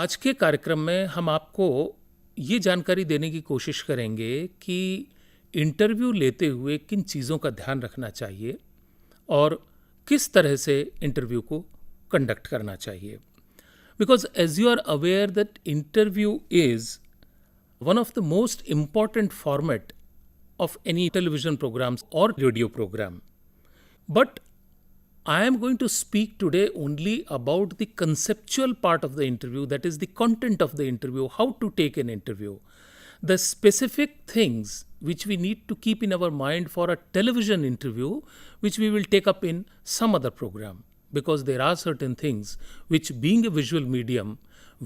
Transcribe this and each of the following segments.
आज के कार्यक्रम में हम आपको ये जानकारी देने की कोशिश करेंगे कि इंटरव्यू लेते हुए किन चीज़ों का ध्यान रखना चाहिए और किस तरह से इंटरव्यू को कंडक्ट करना चाहिए। Because as you are aware that interview is one of the most important format of any television programs or radio program. But I am going to speak today only about the conceptual part of the interview, that is the content of the interview, how to take an interview. The specific things which we need to keep in our mind for a television interview, which we will take up in some other program. Because there are certain things which, being a visual medium,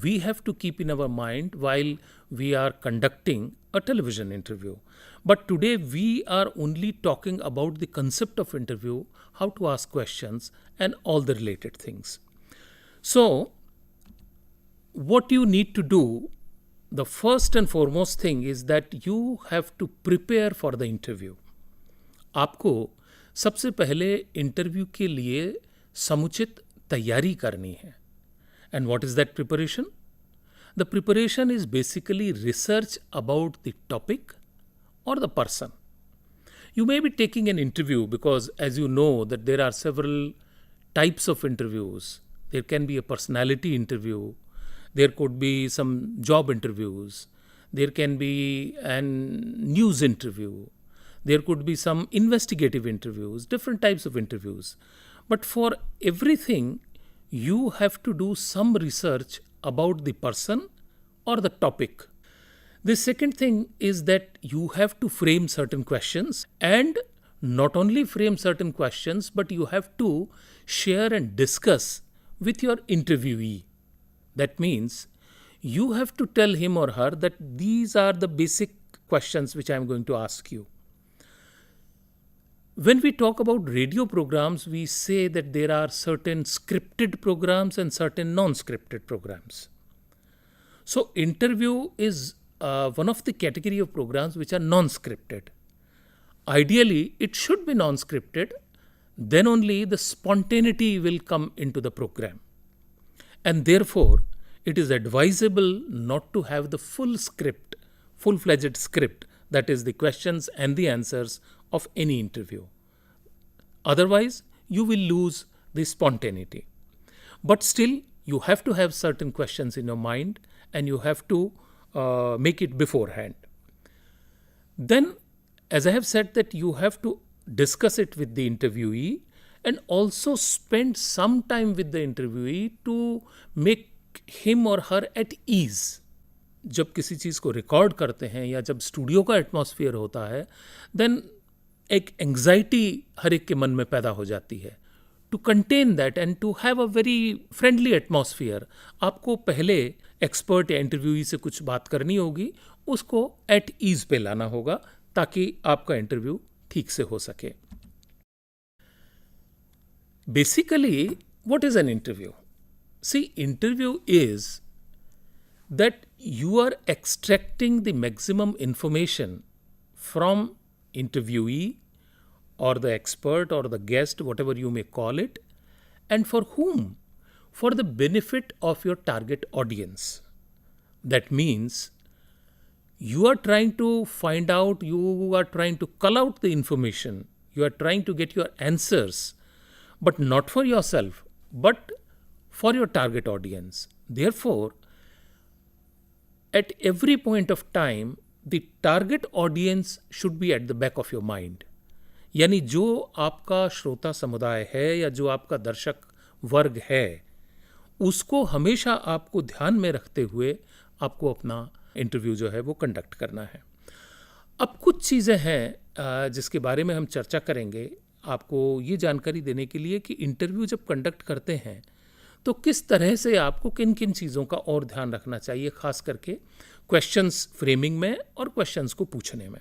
we have to keep in our mind while we are conducting a television interview. But today we are only talking about the concept of interview, how to ask questions and all the related things. So what you need to do, the first and foremost thing is that you have to prepare for the interview. आपको सबसे पहले interview के लिए समुचित तैयारी करनी है. And what is that preparation? The preparation is basically research about the topic or the person. You may be taking an interview because, as you know, that there are several types of interviews. There can be a personality interview. There could be some job interviews. There can be an news interview. There could be some investigative interviews, different types of interviews. But for everything, you have to do some research about the person or the topic. The second thing is that you have to frame certain questions, and not only frame certain questions, but you have to share and discuss with your interviewee. That means you have to tell him or her that these are the basic questions which I am going to ask you. When we talk about radio programs, we say that there are certain scripted programs and certain non-scripted programs. So interview is one of the category of programs which are non-scripted. Ideally, it should be non-scripted. Then only the spontaneity will come into the program. And therefore, it is advisable not to have the full script, full-fledged script, that is the questions and the answers of any interview. Otherwise, you will lose the spontaneity. But still, you have to have certain questions in your mind and you have to make it beforehand. Then, as I have said, that you have to discuss it with the interviewee and also spend some time with the interviewee to make him or her at ease. जब किसी चीज़ को record करते हैं या जब studio का atmosphere होता है, देन एक एंग्जाइटी हर एक के मन में पैदा हो जाती है. To contain that and to have a very friendly atmosphere, आपको पहले एक्सपर्ट या इंटरव्यूई से कुछ बात करनी होगी, उसको एट ईज पे लाना होगा ताकि आपका इंटरव्यू ठीक से हो सके. Basically what is an interview? See, interview is that you are extracting the maximum information from interviewee or the expert or the guest, whatever you may call it, and for whom? For the benefit of your target audience. That means you are trying to find out, you are trying to cull out the information, you are trying to get your answers, but not for yourself, but for your target audience. Therefore, at every point of time, the target audience should be at the back of your mind. यानी जो आपका श्रोता समुदाय है या जो आपका दर्शक वर्ग है, उसको हमेशा आपको ध्यान में रखते हुए आपको अपना इंटरव्यू जो है वो कंडक्ट करना है. अब कुछ चीज़ें हैं जिसके बारे में हम चर्चा करेंगे आपको ये जानकारी देने के लिए कि इंटरव्यू जब कंडक्ट करते हैं तो किस तरह से आपको किन किन चीज़ों का और ध्यान रखना चाहिए, खास करके क्वेश्चंस फ्रेमिंग में और क्वेश्चंस को पूछने में.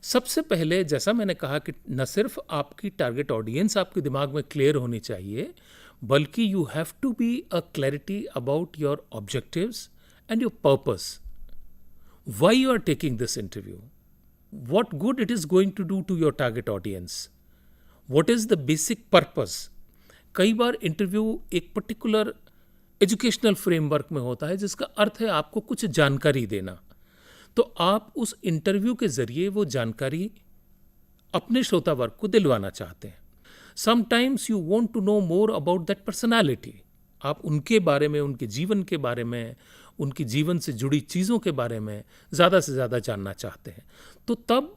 सबसे पहले, जैसा मैंने कहा कि न सिर्फ आपकी टारगेट ऑडियंस आपके दिमाग में क्लियर होनी चाहिए, बल्कि you have to be a clarity about your objectives and your purpose. Why you are taking this interview, what good it is going to do to your target audience, what is the basic purpose. कई बार interview एक particular educational framework में होता है, जिसका अर्थ है आपको कुछ जानकारी देना। तो आप उस इंटरव्यू के ज़रिए वो जानकारी अपने श्रोता वर्ग को दिलवाना चाहते हैं। Sometimes you want to know more about that personality. आप उनके बारे में, उनके जीवन के बारे में, उनके जीवन से जुड़ी चीज़ों के बारे में ज़्यादा से ज़्यादा जानना चाहते हैं। तो तब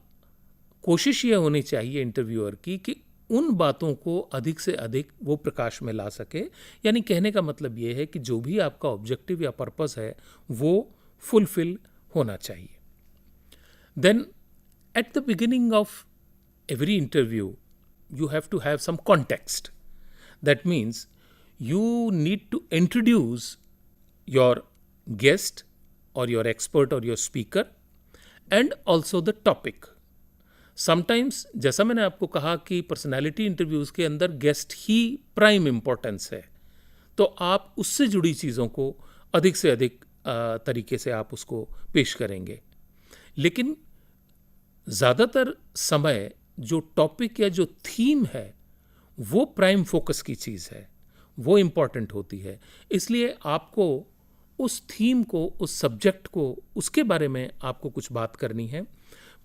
कोशिश ये होनी चाहिए इंटरव्यूअर की कि उन बातों को अधिक से अधिक वो प्रकाश में ला सके। यानी कहने का मतलब ये है कि जो भी आपका ऑब्जेक्टिव या पर्पस है वो फुलफिल होना चाहिए। Then at the beginning of every interview you have to have some context. That means you need to introduce your guest or your expert or your speaker and also the topic. Sometimes जैसा मैंने आपको कहा कि personality interviews के अंदर guest ही prime importance है, तो आप उससे जुड़ी चीज़ों को अधिक से अधिक तरीके से आप उसको पेश करेंगे। लेकिन ज़्यादातर समय जो टॉपिक या जो थीम है वो प्राइम फोकस की चीज़ है, वो इम्पॉर्टेंट होती है। इसलिए आपको उस थीम को, उस सब्जेक्ट को, उसके बारे में आपको कुछ बात करनी है।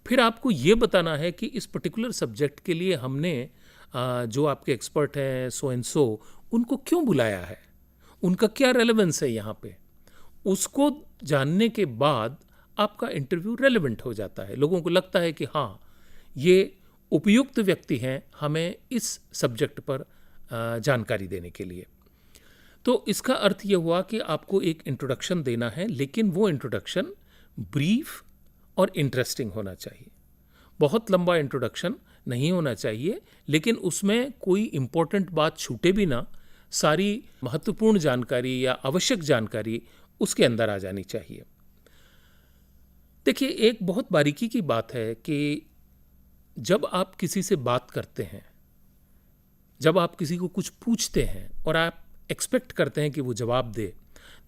फिर आपको ये बताना है कि इस पर्टिकुलर सब्जेक्ट के लिए हमने जो आपके एक्सपर्ट हैं सो एंड सो, उनको क्यों बुलाया है, उनका क्या रेलेवेंस है यहाँ पे। उसको जानने के बाद आपका इंटरव्यू रेलेवेंट हो जाता है। लोगों को लगता है कि हाँ, ये उपयुक्त व्यक्ति हैं हमें इस सब्जेक्ट पर जानकारी देने के लिए। तो इसका अर्थ ये हुआ कि आपको एक इंट्रोडक्शन देना है, लेकिन वो इंट्रोडक्शन ब्रीफ और इंटरेस्टिंग होना चाहिए। बहुत लंबा इंट्रोडक्शन नहीं होना चाहिए, लेकिन उसमें कोई इम्पोर्टेंट बात छूटे भी ना, सारी महत्वपूर्ण जानकारी या आवश्यक जानकारी उसके अंदर आ जानी चाहिए। देखिए, एक बहुत बारीकी की बात है कि जब आप किसी से बात करते हैं, जब आप किसी को कुछ पूछते हैं और आप एक्सपेक्ट करते हैं कि वो जवाब दे,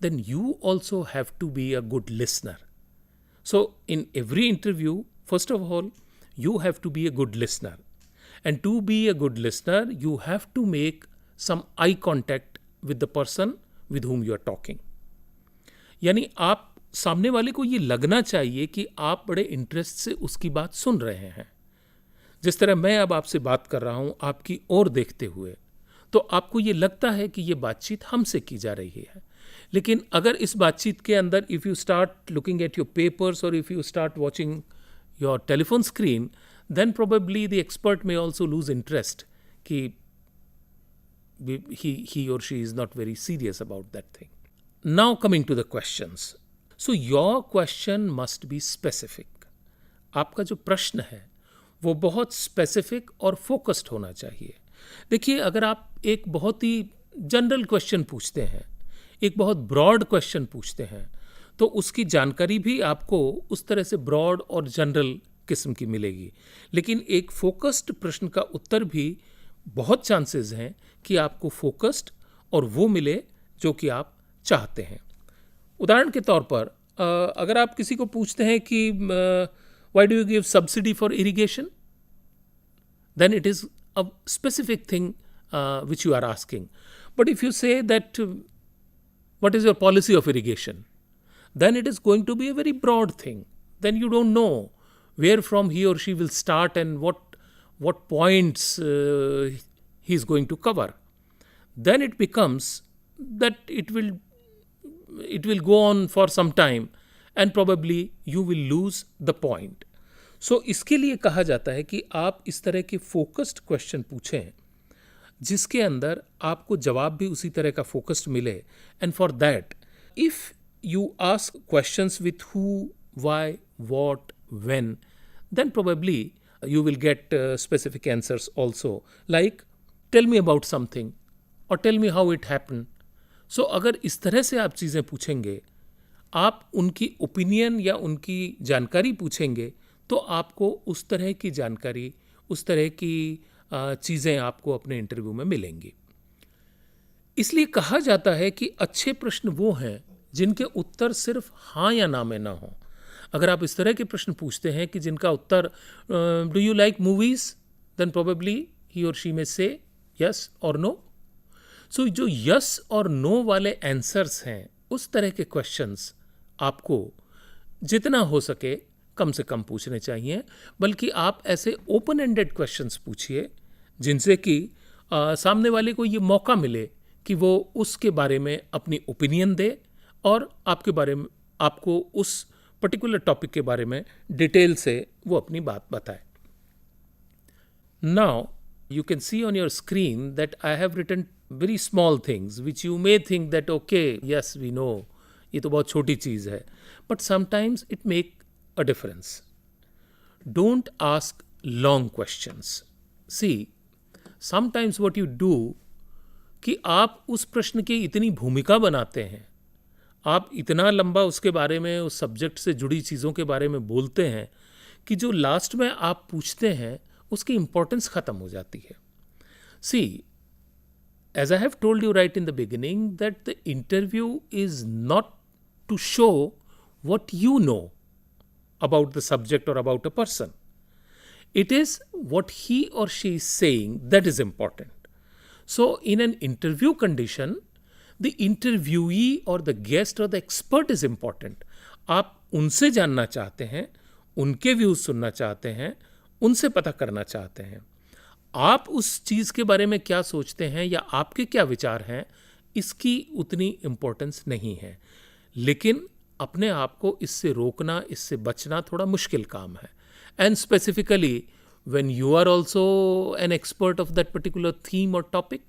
then you also have to be a good listener. So in every interview, first of all, you have to be a good listener, and to be a good listener you have to make some eye contact with the person with whom you are talking. यानी आप सामने वाले को ये लगना चाहिए कि आप बड़े इंटरेस्ट से उसकी बात सुन रहे हैं। जिस तरह मैं अब आपसे बात कर रहा हूँ आपकी ओर देखते हुए, तो आपको ये लगता है कि ये बातचीत हमसे की जा रही है। लेकिन अगर इस बातचीत के अंदर if you start looking at your papers और if you start watching your telephone screen, then probably the expert may also lose interest कि he or she is not very serious about that thing. Now coming to the questions. So your question must be specific. आपका जो प्रश्न है वो बहुत specific और focused होना चाहिए। देखिए, अगर आप एक बहुत ही जनरल क्वेश्चन पूछते हैं, एक बहुत ब्रॉड क्वेश्चन पूछते हैं, तो उसकी जानकारी भी आपको उस तरह से ब्रॉड और जनरल किस्म की मिलेगी। लेकिन एक फोकस्ड प्रश्न का उत्तर भी बहुत चांसेस हैं कि आपको फोकस्ड और वो मिले जो कि आप चाहते हैं। उदाहरण के तौर पर अगर आप किसी को पूछते हैं कि why do you give subsidy for irrigation, then it is a specific thing which you are asking. But if you say that what is your policy of irrigation, then it is going to be a very broad thing. Then you don't know where from he or she will start and what points he is going to cover. Then it becomes that it will go on for some time and probably you will lose the point. So इसके लिए कहा जाता है कि आप इस तरह के focused question पूछें जिसके अंदर आपको जवाब भी उसी तरह का focused मिले। And for that, if you ask questions with who, why, what, when, then probably you will get specific answers also, like tell me about something or tell me how it happened. So अगर इस तरह से आप चीज़ें पूछेंगे, आप उनकी opinion या उनकी जानकारी पूछेंगे, तो आपको उस तरह की जानकारी, उस तरह की चीज़ें आपको अपने इंटरव्यू में मिलेंगी। इसलिए कहा जाता है कि अच्छे प्रश्न वो हैं जिनके उत्तर सिर्फ हाँ या ना में ना हो। अगर आप इस तरह के प्रश्न पूछते हैं कि जिनका उत्तर do you like movies, then probably he और शी में से यस और नो। सो जो यस और नो वाले आंसर्स हैं, उस तरह के क्वेश्चंस आपको जितना हो सके कम से कम पूछने चाहिए, बल्कि आप ऐसे ओपन एंडेड क्वेश्चंस पूछिए जिनसे कि सामने वाले को ये मौका मिले कि वो उसके बारे में अपनी ओपिनियन दे और आपके बारे में, आपको उस पर्टिकुलर टॉपिक के बारे में डिटेल से वो अपनी बात बताए. Now, you can see on your screen that I have written very small things which you may think that okay, yes, we know, ये तो बहुत छोटी चीज़ है, but sometimes it make a difference. Don't ask long questions. See, sometimes what you do कि आप उस प्रश्न की इतनी भूमिका बनाते हैं, आप इतना लंबा उसके बारे में, उस सब्जेक्ट से जुड़ी चीज़ों के बारे में बोलते हैं कि जो लास्ट में आप पूछते हैं उसकी इंपॉर्टेंस खत्म हो जाती है. See, as I have told you right in the beginning that the interview is not to show what you know about the subject or about a person. It is what he or she is saying that is important. So in an interview condition, the interviewee or the guest or the expert is important. आप उनसे जानना चाहते हैं, उनके views सुनना चाहते हैं, उनसे पता करना चाहते हैं. आप उस चीज़ के बारे में क्या सोचते हैं या आपके क्या विचार हैं, इसकी उतनी इम्पोर्टेंस नहीं है. लेकिन अपने आप को इससे रोकना, इससे बचना थोड़ा मुश्किल काम है. And specifically when you are also an expert of that particular theme or topic,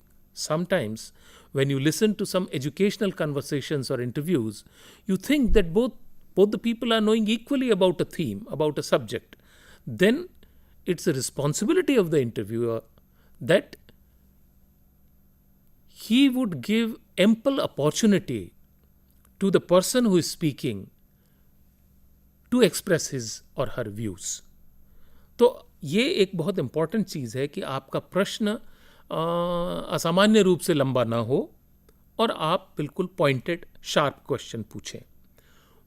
sometimes when you listen to some educational conversations or interviews, you think that both the people are knowing equally about a theme, about a subject. Then it's the responsibility of the interviewer that he would give ample opportunity to the person who is speaking to express his or her views. तो ये एक बहुत important चीज़ है कि आपका प्रश्न असामान्य रूप से लंबा ना हो और आप बिल्कुल पॉइंटेड शार्प क्वेश्चन पूछें.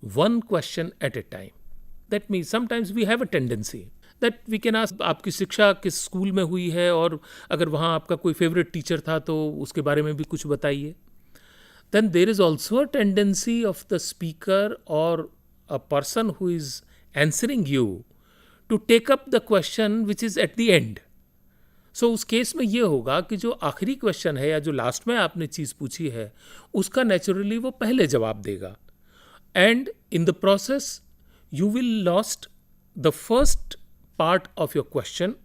One question at a time. That means sometimes we have a tendency that we can ask आपकी शिक्षा किस स्कूल में हुई है और अगर वहाँ आपका कोई फेवरेट टीचर था तो उसके बारे में भी कुछ बताइए. Then there is also a tendency of the speaker or a person who is answering you to take up the question which is at the end. So उस केस में ये होगा कि जो आखिरी क्वेश्चन है या जो लास्ट में आपने चीज़ पूछी है उसका नेचुरली वो पहले जवाब देगा. And in the process you will lost the first part of your question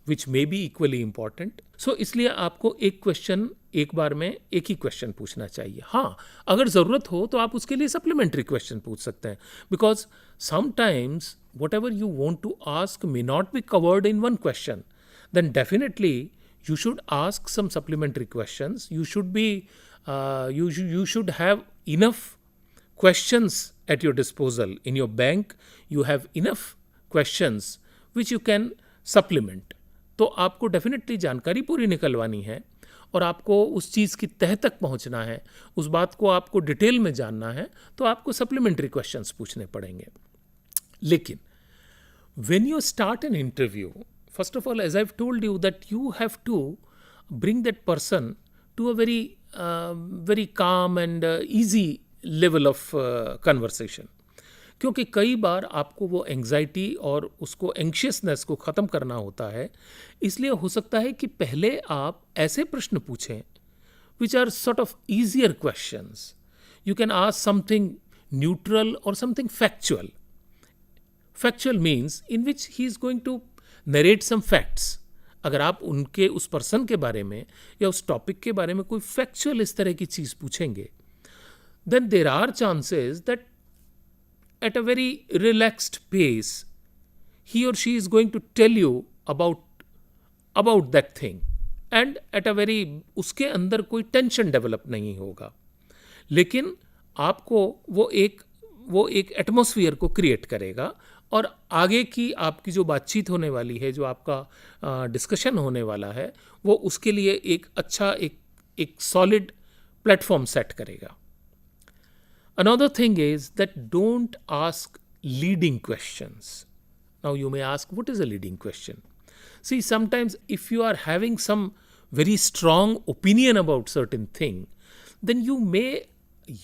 which may be equally important. So इसलिए आपको एक क्वेश्चन एक बार में एक ही क्वेश्चन पूछना चाहिए. हाँ, अगर ज़रूरत हो तो आप उसके लिए सप्लीमेंट्री क्वेश्चन पूछ सकते हैं, because sometimes whatever you want to ask may not be covered in one question. then definitely you should ask some supplementary questions. You should be you should have enough questions at your disposal. In your bank you have enough questions which you can supplement. तो आपको definitely जानकारी पूरी निकलवानी है और आपको उस चीज़ की तह तक पहुंचना है, उस बात को आपको डिटेल में जानना है, तो आपको सप्लीमेंट्री क्वेश्चंस पूछने पड़ेंगे. लेकिन when you start an interview, first of all, as I've told you, that you have to bring that person to a very calm and easy level of conversation. क्योंकि कई बार आपको वो एंग्जाइटी और उसको एंग्शियसनेस को ख़त्म करना होता है. इसलिए हो सकता है कि पहले आप ऐसे प्रश्न पूछें which are sort of easier questions. You can ask something neutral और something factual. Factual means in which he is going to narrate some facts. अगर आप उनके उस पर्सन के बारे में या उस टॉपिक के बारे में कोई फैक्चुअल इस तरह की चीज़ पूछेंगे, then there are chances that at a very relaxed pace he or she is going to tell you about that thing, and at a very उसके अंदर कोई टेंशन डेवलप नहीं होगा. लेकिन आपको वो एक एटमॉस्फियर को क्रिएट करेगा और आगे की आपकी जो बातचीत होने वाली है, जो आपका डिस्कशन होने वाला है, वो उसके लिए एक अच्छा एक सॉलिड प्लेटफॉर्म सेट करेगा. Another thing is that don't ask leading questions. Now you may ask, what is a leading question? See, sometimes if you are having some very strong opinion about certain thing, then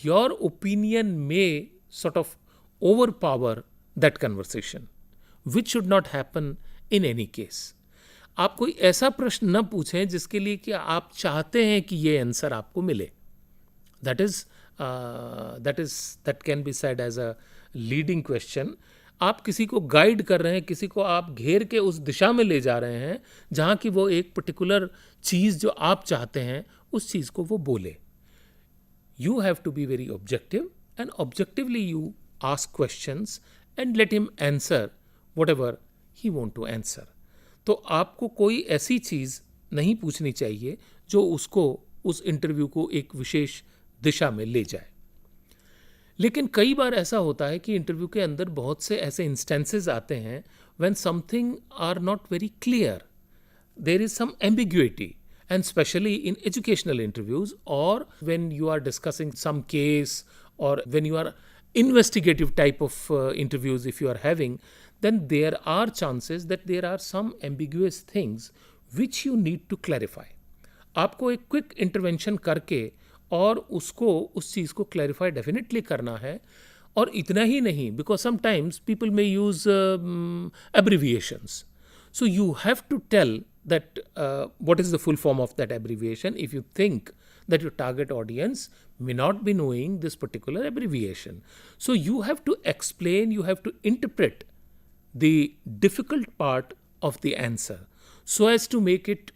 your opinion may sort of overpower that conversation, which should not happen in any case. आप कोई ऐसा प्रश्न न पूछें जिसके लिए कि आप चाहते हैं कि ये आंसर आपको मिले. That can be said as a leading question. आप किसी को गाइड कर रहे हैं, किसी को आप घेर के उस दिशा में ले जा रहे हैं जहाँ की वो एक पर्टिकुलर चीज़ जो आप चाहते हैं उस चीज़ को वो बोले. You have to be very objective, and objectively you ask questions and let him answer whatever he want to answer. तो आपको कोई ऐसी चीज़ नहीं पूछनी चाहिए जो उसको उस इंटरव्यू को एक विशेष दिशा में ले जाए. लेकिन कई बार ऐसा होता है कि इंटरव्यू के अंदर बहुत से ऐसे इंस्टेंसेस आते हैं when something are not very clear, there is some ambiguity, and especially in educational interviews or when you are discussing some case or when you are investigative type of interviews if you are having, then there are chances that there are some ambiguous things which you need to clarify. आपको एक quick intervention करके और उसको उस चीज़ को clarify definitely करना है. और इतना ही नहीं, because sometimes people may use abbreviations. So you have to tell that what is the full form of that abbreviation if you think that your target audience may not be knowing this particular abbreviation. So you have to explain, you have to interpret the difficult part of the answer so as to make it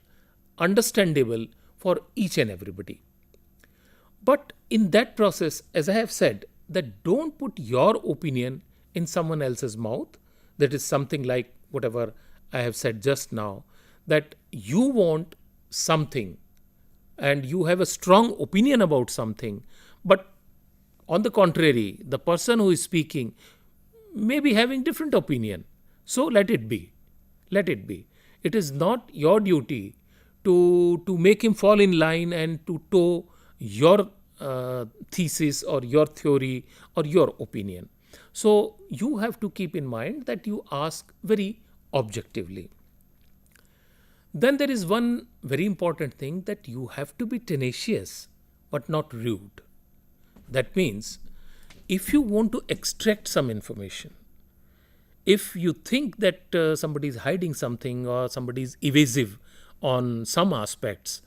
understandable for each and everybody. But in that process, as I have said, that don't put your opinion in someone else's mouth. That is something like whatever I have said just now, that you want something and you have a strong opinion about something, but on the contrary, the person who is speaking may be having different opinion. So let it be. Let it be. It is not your duty to make him fall in line and to toe your thesis or your theory or your opinion. So you have to keep in mind that you ask very objectively. Then there is one very important thing, that you have to be tenacious but not rude. That means if you want to extract some information, if you think that somebody is hiding something or somebody is evasive on some aspects,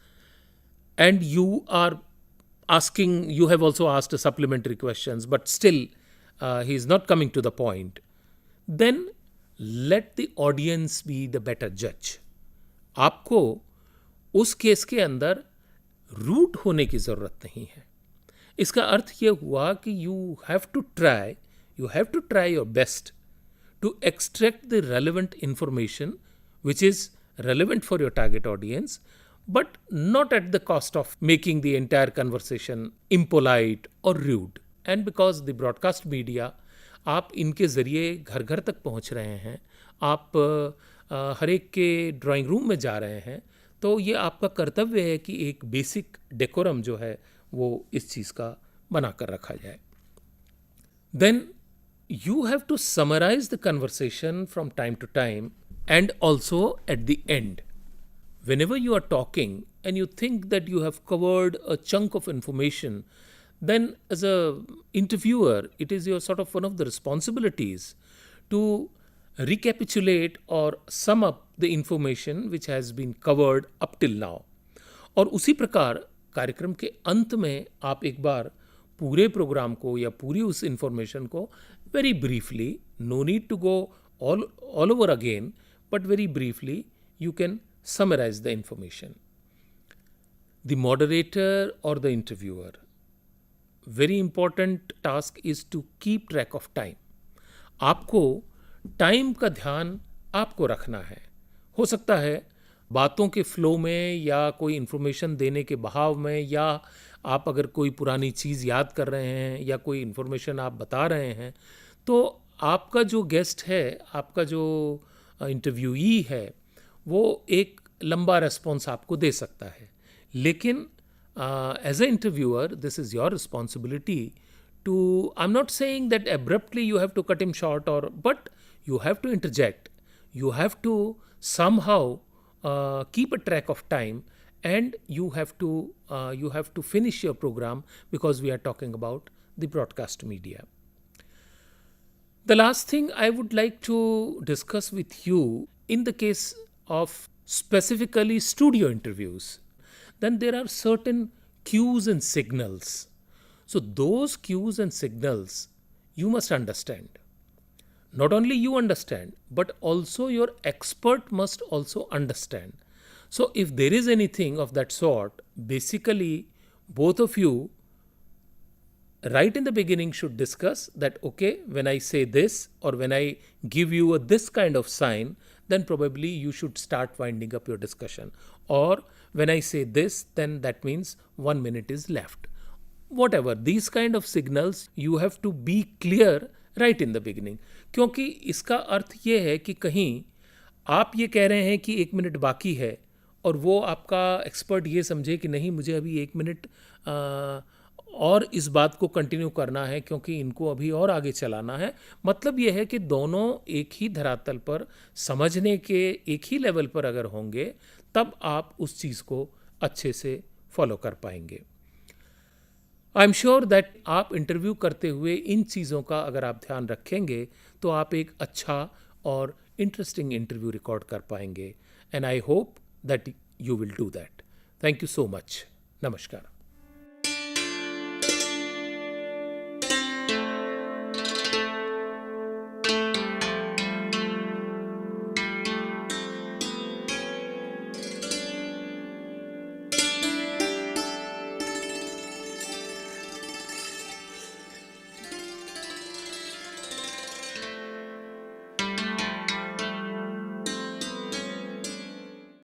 and you are asking, you have also asked supplementary questions, but still he is not coming to the point, then let the audience be the better judge. आपको उस case के अंदर root होने की ज़रूरत नहीं है. इसका अर्थ ये हुआ कि you have to try your best to extract the relevant information which is relevant for your target audience, but not at the cost of making the entire conversation impolite or rude. And because the broadcast media, आप इनके ज़रिए घर घर तक पहुंच रहे हैं, आप हर एक के ड्राइंग रूम में जा रहे हैं, तो ये आपका कर्तव्य है कि एक बेसिक डेकोरम जो है वो इस चीज़ का बना कर रखा जाए. Then you have to summarize the conversation from time to time and also at the end. Whenever you are talking and you think that you have covered a chunk of information, then as a interviewer, it is your sort of one of the responsibilities to recapitulate or sum up the information which has been covered up till now. और उसी प्रकार कार्यक्रम के अंत में आप एक बार पूरे प्रोग्राम को या पूरी उस इंफॉर्मेशन को very briefly, no need to go all over again, but very briefly you can summarize the information. The moderator or the interviewer, very important task is to keep track of time. आपको time का ध्यान आपको रखना है. हो सकता है बातों के फ्लो में या कोई इन्फॉर्मेशन देने के बहाव में, या आप अगर कोई पुरानी चीज़ याद कर रहे हैं या कोई इन्फॉर्मेशन आप बता रहे हैं, तो आपका जो गेस्ट है, आपका जो इंटरव्यूई है, वो एक लंबा रिस्पॉन्स आपको दे सकता है. लेकिन as a interviewer, this is your responsibility to, I'm not saying that abruptly you have to cut him short, but you have to interject. You have to somehow keep a track of time and you have to finish your program, because we are talking about the broadcast media. The last thing I would like to discuss with you, in the case of specifically studio interviews, then there are certain cues and signals. So those cues and signals you must understand. Not only you understand, but also your expert must also understand. So if there is anything of that sort, basically both of you right in the beginning should discuss that, okay, when I say this or when I give you this kind of sign, then probably you should start winding up your discussion. Or when I say this, then that means 1 minute is left. Whatever, these kind of signals you have to be clear right in the beginning. क्योंकि इसका अर्थ ये है कि कहीं आप ये कह रहे हैं कि 1 मिनट बाकी है और वो आपका एक्सपर्ट ये समझे कि नहीं, मुझे अभी 1 मिनट और इस बात को कंटिन्यू करना है क्योंकि इनको अभी और आगे चलाना है। मतलब ये है कि दोनों एक ही धरातल पर समझने के एक ही लेवल पर अगर होंगे, तब आप उस चीज़ को अच्छे से फॉलो कर पाएंगे। आई एम श्योर दैट आप इंटरव्यू करते हुए इन चीज़ों का अगर आप ध्यान रखेंगे तो आप एक अच्छा और इंटरेस्टिंग इंटरव्यू रिकॉर्ड कर पाएंगे। And I hope that you will do that. Thank you so much. नमस्कार।